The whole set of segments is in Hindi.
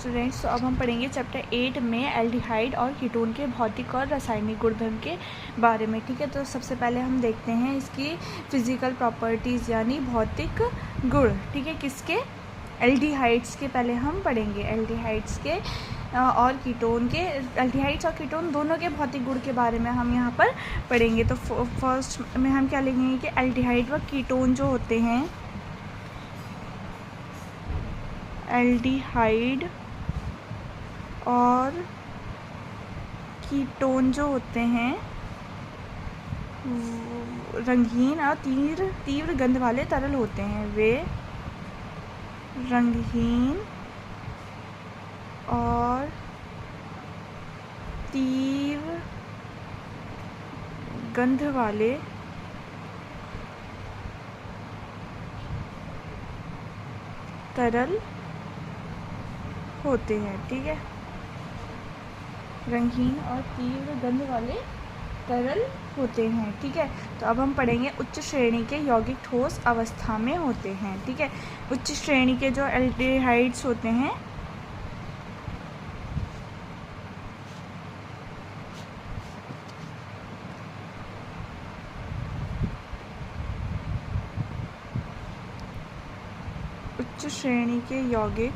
स्टूडेंट्स, तो अब हम पढ़ेंगे चैप्टर 8 में एल्डिहाइड और कीटोन के भौतिक और रासायनिक गुणधर्म के बारे में। ठीक है, तो सबसे पहले हम देखते हैं इसकी फिजिकल प्रॉपर्टीज़ यानी भौतिक गुण। ठीक है, किसके? एल्डिहाइड्स के पहले हम पढ़ेंगे। एल्डिहाइड्स के और कीटोन के, एल्डिहाइड्स और कीटोन दोनों के भौतिक गुण के बारे में हम यहाँ पर पढ़ेंगे। तो फर्स्ट में हम क्या लिखेंगे कि एल्डिहाइड व कीटोन जो होते हैं, एल्डिहाइड और कीटोन जो होते हैं रंगीन और तीव्र गंध वाले तरल होते हैं। वे रंगहीन और तीव्र गंध वाले तरल होते हैं। ठीक है, रंगीन और तीव्र गंध वाले तरल होते हैं। ठीक है, तो अब हम पढ़ेंगे उच्च श्रेणी के यौगिक ठोस अवस्था में होते हैं। ठीक है, उच्च श्रेणी के जो एल्डिहाइड्स होते हैं उच्च श्रेणी के यौगिक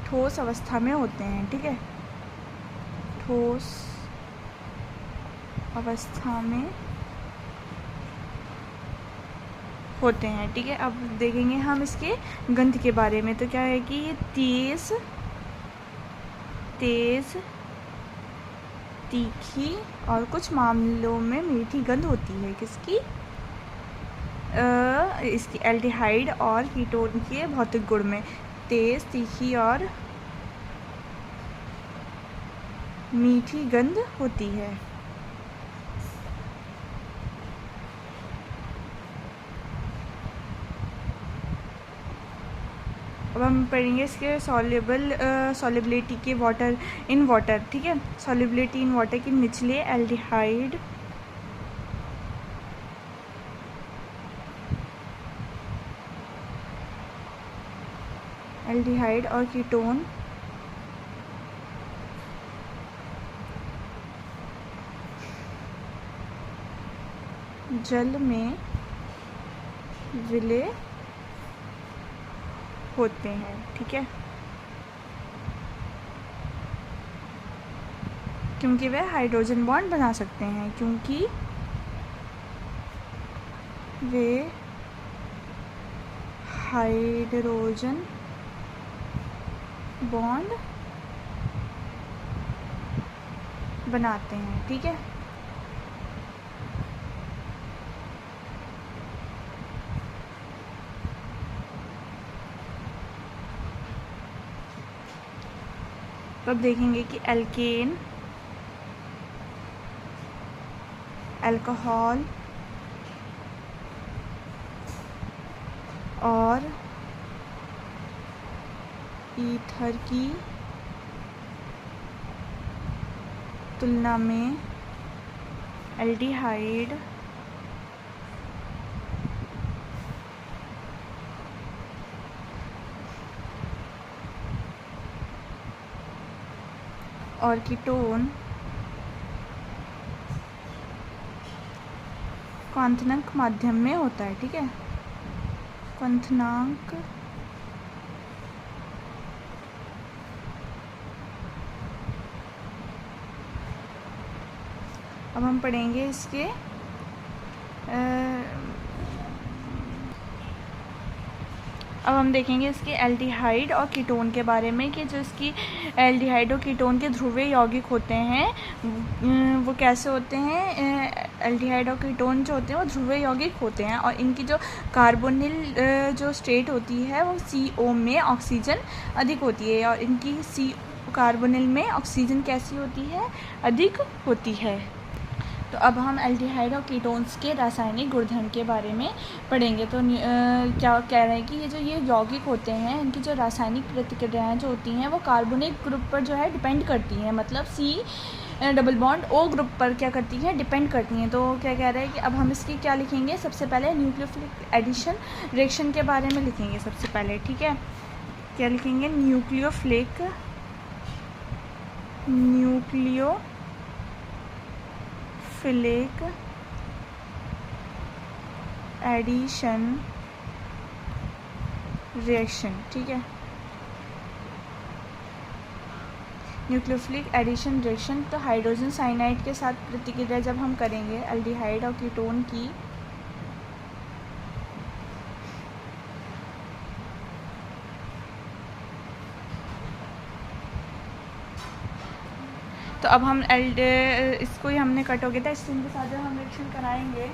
ठोस अवस्था में होते हैं। ठीक है, ठोस अवस्था में होते हैं। ठीक है, अब देखेंगे हम इसके गंध के बारे में। तो क्या है कि ये तेज तीखी और कुछ मामलों में मीठी गंध होती है। किसकी? इसकी एल्डिहाइड और कीटोन के भौतिक गुण में तेज तीखी और मीठी गंध होती है। अब हम पढ़ेंगे इसके सॉल्युबिलिटी के वाटर इन वाटर। ठीक है, सॉल्युबिलिटी इन वाटर के निचले एल्डिहाइड और कीटोन जल में विलय होते हैं। ठीक है, क्योंकि वे हाइड्रोजन बॉन्ड बना सकते हैं, क्योंकि वे हाइड्रोजन बॉन्ड बनाते हैं। ठीक है, तो अब देखेंगे कि एल्केन, अल्कोहल और ईथर की तुलना में एल्डिहाइड और कीटोन क्वांथनांक माध्यम में होता है। ठीक है, क्वांथनांक अब हम पढ़ेंगे इसके अब हम देखेंगे इसके एल्डिहाइड और कीटोन के बारे में कि जो इसकी एल्डिहाइड और कीटोन के ध्रुवीय यौगिक होते हैं वो कैसे होते हैं। एल्डिहाइड और कीटोन जो होते हैं वो ध्रुवीय यौगिक होते हैं और इनकी जो कार्बोनिल जो स्टेट होती है वो CO में ऑक्सीजन अधिक होती है और इनकी कार्बोनिल में ऑक्सीजन कैसी होती है? अधिक होती है। तो अब हम एल्डिहाइड और कीटोन्स के रासायनिक गुणधर्म के बारे में पढ़ेंगे। तो क्या कह रहे हैं कि ये यौगिक होते हैं, इनकी जो रासायनिक प्रतिक्रियाएं जो होती हैं वो कार्बोनिक ग्रुप पर जो है डिपेंड करती हैं। मतलब डबल बॉन्ड ओ ग्रुप पर क्या करती है, डिपेंड करती हैं। तो क्या कह रहे हैं कि अब हम इसकी क्या लिखेंगे, सबसे पहले न्यूक्लियोफिलिक एडिशन रिएक्शन के बारे में लिखेंगे सबसे पहले, ठीक है। क्या लिखेंगे, न्यूक्लियोफिलिक एडिशन रिएक्शन, ठीक है। न्यूक्लियोफिलिक एडिशन रिएक्शन, तो हाइड्रोजन साइनाइड के साथ प्रतिक्रिया जब हम करेंगे एल्डिहाइड और कीटोन की, तो अब हम इसको ही हमने कट हो गया था, इसके साथ जब हम रिएक्शन कराएंगे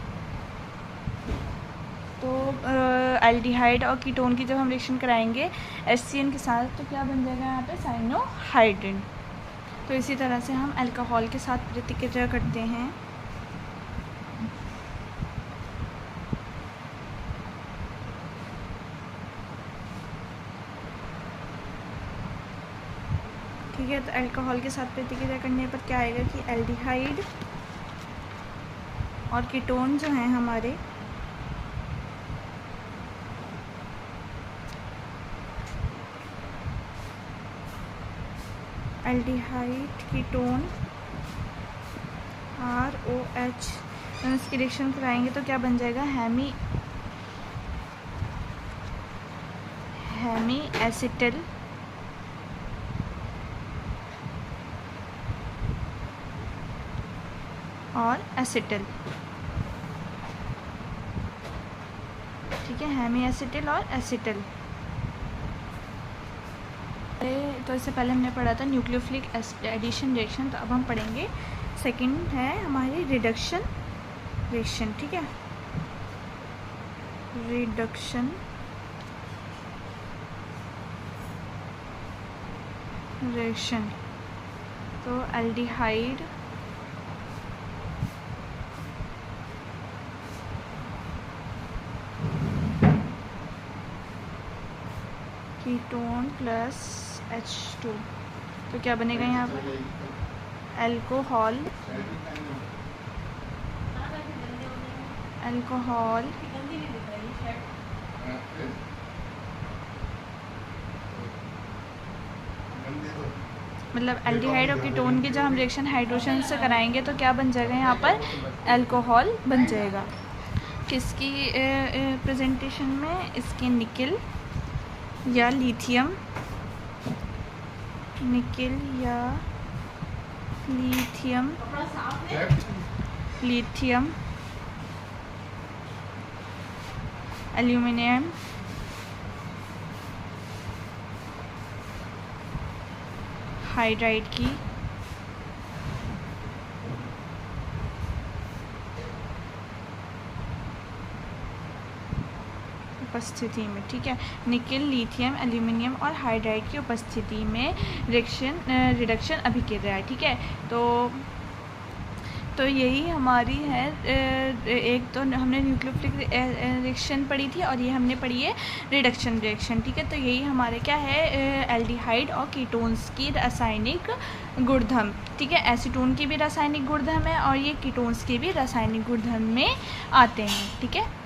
तो एल्डिहाइड और कीटोन की जब हम रिएक्शन कराएंगे HCN के साथ, तो क्या बन जाएगा यहाँ पे, साइनोहाइड्रिन। तो इसी तरह से हम अल्कोहल के साथ प्रतिक्रिया करते हैं। ठीक है, तो अल्कोहल के साथ प्रतिक्रिया करने पर क्या आएगा कि एल्डिहाइड और कीटोन जो हैं हमारे, एल्डिहाइड कीटोन ROH, इसकी रिएक्शन कराएंगे तो क्या बन जाएगा, हेमी एसिटिल और एसिटिल, ठीक है, हेमी एसिटिल और एसिटिल। तो इससे पहले हमने पढ़ा था न्यूक्लियोफिलिक एडिशन रिएक्शन, तो अब हम पढ़ेंगे सेकंड है हमारी रिडक्शन रिएक्शन, ठीक है। रिडक्शन रिएक्शन, तो एल्डिहाइड कीटोन प्लस H2, तो क्या बनेगा यहाँ पर, अल्कोहल मतलब एल्डिहाइड और कीटोन की जब हम रिएक्शन हाइड्रोजन से कराएंगे तो क्या बन जाएगा यहाँ पर, अल्कोहल बन जाएगा। किसकी प्रेजेंटेशन में, इसके निकल या लिथियम, एल्यूमिनियम, हाइड्राइड की उपस्थिति में, ठीक है। निकल, लिथियम, एल्यूमिनियम और हाइड्राइड की उपस्थिति में रिडक्शन अभिक्रिया है, ठीक है। तो यही हमारी है, एक तो हमने न्यूक्लियोफिलिक रिएक्शन पढ़ी थी और ये हमने पढ़ी है रिडक्शन रिएक्शन, ठीक है। तो यही हमारे क्या है, एल्डिहाइड और कीटोन्स की रासायनिक गुणधर्म, ठीक है। एसीटोन की भी रासायनिक गुणधर्म है और ये कीटोन्स के भी रासायनिक गुणधर्म में आते हैं, ठीक है।